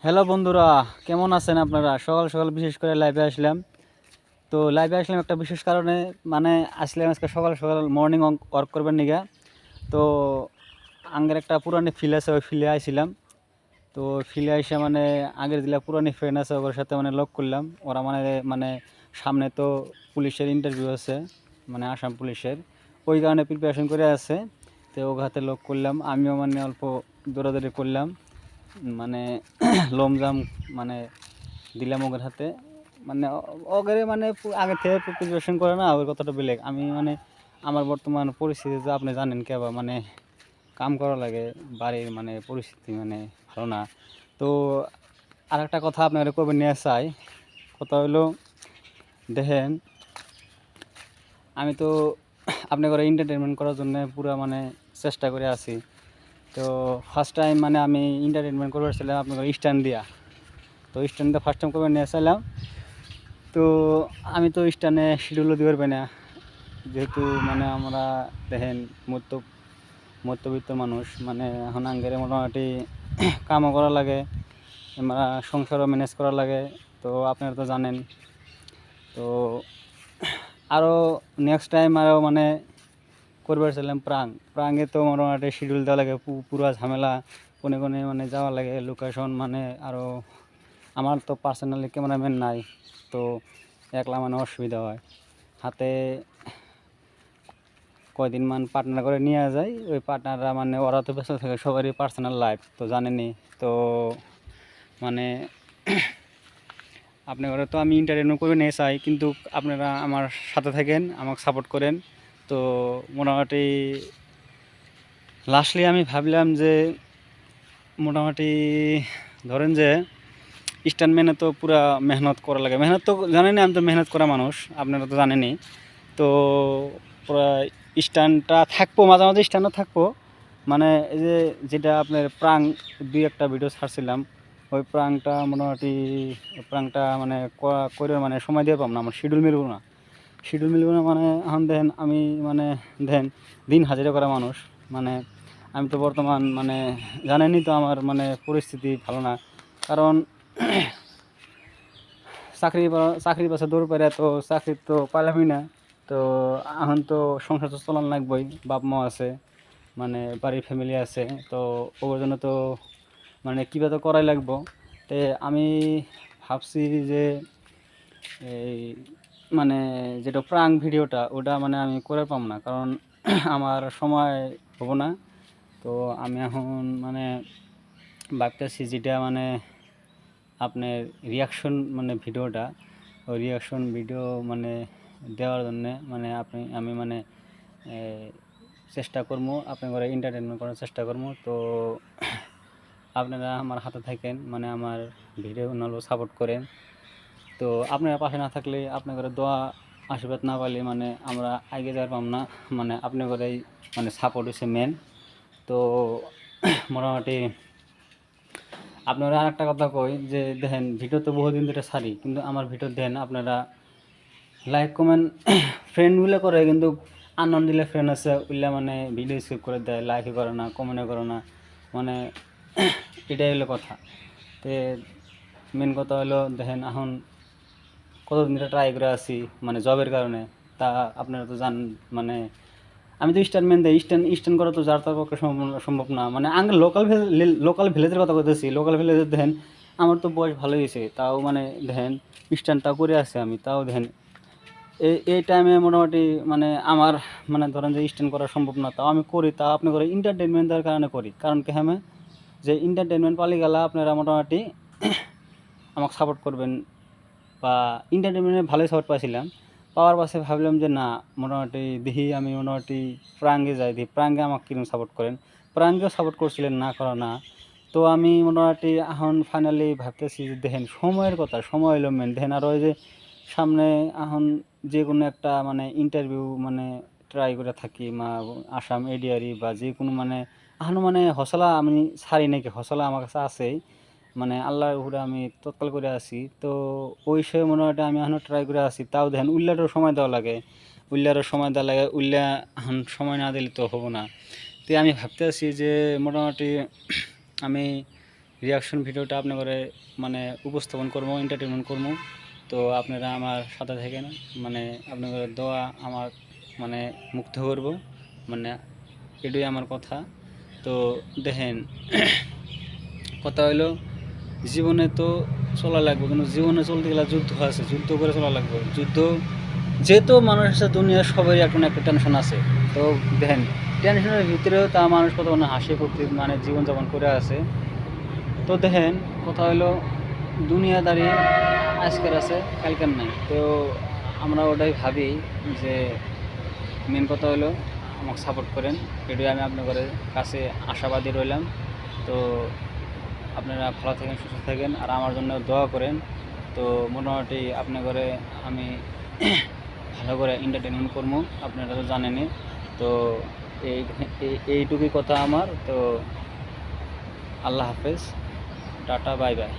Hello বন্ধুরা, কেমন আছেন আপনারা? সকাল সকাল বিশেষ করে লাইভে আসলাম। তো লাইভে আসলাম একটা বিশেষ কারণে, মানে আসলাম আজকে সকাল সকাল মর্নিং ওয়ার্ক করবেন নিগা। তো আগের একটা পুরানি ফিল আছে, ওই ফিলে আইছিলাম। তো ফিলে আইসা মানে আগের যেগুলা পুরানি ফ্রেন্ড আছে ওর সাথে মানে লক করলাম। ওরা মানে মানে সামনে তো পুলিশের ইন্টারভিউ আছে, মানে আসাম পুলিশের, ওই কারণে প্রিপারেশন করে আছে। তো ওর হাতে লক করলাম, আমিও মানে অল্প দৌড়াদৌড়ি করলাম, মানে লমজাম মানে দিলাম ওদের হাতে। মানে ওগেরে মানে আগে থেকে প্রিপারেশন করে না, ওই কথাটা বেলেগ। আমি মানে আমার বর্তমান পরিস্থিতি তো আপনি জানেন কেবা, মানে কাম করা লাগে, বাড়ির মানে পরিস্থিতি মানে ভালো না। তো আর একটা কথা আপনারা কবে নিয়ে চাই, কথা হলো দেখেন, আমি তো আপনি করে এন্টারটেনমেন্ট করার জন্য পুরো মানে চেষ্টা করে আছি। তো ফার্স্ট টাইম মানে আমি এন্টারটেনমেন্ট করবার ছিলাম আপনার স্ট্যান্ড দিয়া। তো স্ট্যান্ডটা ফার্স্ট টাইম কবে নিয়ে চাইলাম। তো আমি তো স্ট্যান্ডে শিডিউলও দিতে পারবে না, যেহেতু মানে আমরা দেখেন মধ্যবিত্ত মানুষ, মানে এখন আঙ্গেরে মোটামুটি কামও করা লাগে, আমরা সংসারও ম্যানেজ করা লাগে। তো আপনারা তো জানেন। তো আরও নেক্সট টাইম আরও মানে করবার চাইলাম প্রাঙে তো মোটামুটি শিডিউল দেওয়া লাগে, পুরা ঝামেলা, কোনে কোনে মানে যাওয়া লাগে লোকেশন, মানে আরও আমার তো পার্সোনালি ক্যামেরাম্যান নাই। তো একলা মানে অসুবিধা হয়, হাতে কয়দিন মান পার্টনার করে নিয়ে যায়, ওই পার্টনাররা মানে ওরা তো ব্যস্ত থাকে, সবারই পার্সোনাল লাইফ তো জানেনই। তো মানে আপনারা তো আমি এন্টারটেনমেন্ট করে নিয়ে চাই, কিন্তু আপনারা আমার সাথে থাকেন, আমাকে সাপোর্ট করেন। তো মোটামুটি লাস্টলি আমি ভাবলাম যে মোটামুটি ধরেন যে স্ট্যান্ডম্যানে তো পুরা মেহনত করা লাগে, মেহনত তো জানেনই, আমি তো মেহনত করা মানুষ, আপনারা তো জানেনই। তো পুরা স্ট্যান্ডটা থাকবো, মাঝে মাঝে স্ট্যান্ডও থাকবো, মানে এই যে যেটা আপনার প্রাং দুই একটা ভিডিও ছাড়ছিলাম, ওই প্রাংটা মোটামুটি প্রাংটা মানে করে মানে সময় দিয়ে পাব না, আমার শিডিউল মিলব না মানে এখন দেখেন আমি মানে দেখেন দিন হাজিরা করা মানুষ, মানে আমি তো বর্তমান মানে জানেনই তো আমার মানে পরিস্থিতি ভালো না, কারণ চাকরি পাশে দৌড় পেরে তো চাকরি তো পাইলামই না। তো এখন তো সংসার তো চলান লাগবেই, বাপ মা আছে, মানে বাড়ির ফ্যামিলি আছে। তো ওর জন্য তো মানে কীভাবে তো করাই লাগবো। তে আমি ভাবছি যে এই মানে যেটা প্রাং ভিডিওটা ওটা মানে আমি করে পাম না, কারণ আমার সময় হবো না। তো আমি এখন মানে ভাবতেছি যেটা মানে আপনার রিয়াকশন মানে ভিডিওটা, ওই রিয়াকশন ভিডিও মানে দেওয়ার জন্যে মানে আমি মানে চেষ্টা করবো, আপনার ঘরে এন্টারটেনমেন্ট করার চেষ্টা করবো। তো আপনারা আমার হাতে থাকেন, মানে আমার ভিডিও নাহলেও সাপোর্ট করেন। তো আপনারা পাশে না থাকলে, আপনার ঘরে দোয়া আশীর্বাদ না পাইলে মানে আমরা আগে যাওয়ার পাম না, মানে আপনার ঘরেই মানে সাপোর্ট হচ্ছে মেন। তো মোটামুটি আপনারা আর একটা কথা কই যে দেখেন ভিডিও তো বহুদিন ধরে ছাড়ি, কিন্তু আমার ভিডিও দেন আপনারা লাইক কমেন্ট ফ্রেন্ডগুলো করে, কিন্তু আননোন দিলে ফ্রেন্ড আছে ওইগুলা মানে ভিডিও স্কিপ করে দেয়, লাইকই করে না, কমেন্টও করে না, মানে এটাই হলো কথা। তো মেন কথা হলো দেখেন এখন কতদিন ধরে ট্রাই করে আছি মানে জবের কারণে, তা আপনারা তো জান, মানে আমি তো স্ট্যান্ডম্যান দেয়, স্ট্যান্ড করা তো যার তার পক্ষে সম্ভব না। মানে আগে লোকাল ভিলেজের কথা বলতেছি, লোকাল ভিলেজের দেখেন আমার তো বয়স ভালো হয়েছে, তাও মানে দেখেন স্ট্যান্ডটাও করে আছে আমি, তাও দেখেন এই টাইমে মোটামুটি মানে আমার মানে ধরেন যে স্ট্যান্ড করা সম্ভব না, তাও আমি করি। তাও আপনি করে এন্টারটেনমেন্ট দেওয়ার কারণে করি, কারণ কি হ্যাঁ যে এন্টারটেনমেন্ট পালি গেলা আপনারা মোটামুটি আমাকে সাপোর্ট করবেন, বা এন্টারটেনমেন্টে ভালোই সাপোর্ট পাইছিলাম। পাওয়ার পাশে ভাবলাম যে না, মোটামুটি দেখি আমি মোটামুটি প্রাঙ্গে যাই, দেখি প্রাঙ্গে আমাকে কিরকম সাপোর্ট করেন। প্রাঙ্গেও সাপোর্ট করছিলেন, না করা না। তো আমি মোটামুটি এখন ফাইনালি ভাবতেছি যে দেখেন সময়ের কথা, সময় হলো মেন। দেখেন আর ওই যে সামনে এখন যে কোনো একটা মানে ইন্টারভিউ মানে ট্রাই করে থাকি, আসাম এডিআরি বা যে কোনো মানে এখনও মানে হসলা আমি ছাড়ি নাকি, হসলা আমার কাছে আছেই, মানে আল্লাহর উপরে আমি তৎকাল করে আছি। তো ওই সে মোটামুটি আমি এখনও ট্রাই করে আছি, তাও দেখেন উল্লারও সময় দেওয়া লাগে, উল্লা এখন সময় না দিলে তো হবো না। তো আমি ভাবতে আছি যে মোটামুটি আমি রিয়াকশন ভিডিওটা আপনাদের মানে উপস্থাপন করবো, এন্টারটেনমেন্ট করবো। তো আপনারা আমার সাথে থাকেন, মানে আপনাদের দোয়া আমার মানে মুগ্ধ করবো, মানে এটাই আমার কথা। তো দেখেন কথা হইলো জীবনে তো চলা লাগবে, কিন্তু জীবনে চলতে গেলে যুদ্ধ আছে, যুদ্ধ করে চলা লাগবে। যুদ্ধ যেহেতু মানুষ আছে দুনিয়ার সবারই একটা না একটা টেনশন আছে। তো দেখেন টেনশনের ভিতরেও তা মানুষ কত মানে হাসি খুশি মানে জীবনযাপন করে আছে। তো দেখেন কথা হলো দুনিয়াদারি আজকের আছে কালকের নাই। তো আমরা ওটাই ভাবি যে মেন কথা হলো আমাকে সাপোর্ট করেন, এটাই আমি আপনাদের কাছে আশাবাদী রইলাম। তো আপনারা ভালো থাকেন, সুস্থ থাকেন, আর আমার জন্য দোয়া করেন। তো মোটামুটি আপনাদের আমি ভালো করে এন্টারটেনমেন্ট করবো, আপনারা তো জানেনই। তো এইটুকুই কথা আমার। তো আল্লাহ হাফেজ, টাটা, বাই বাই।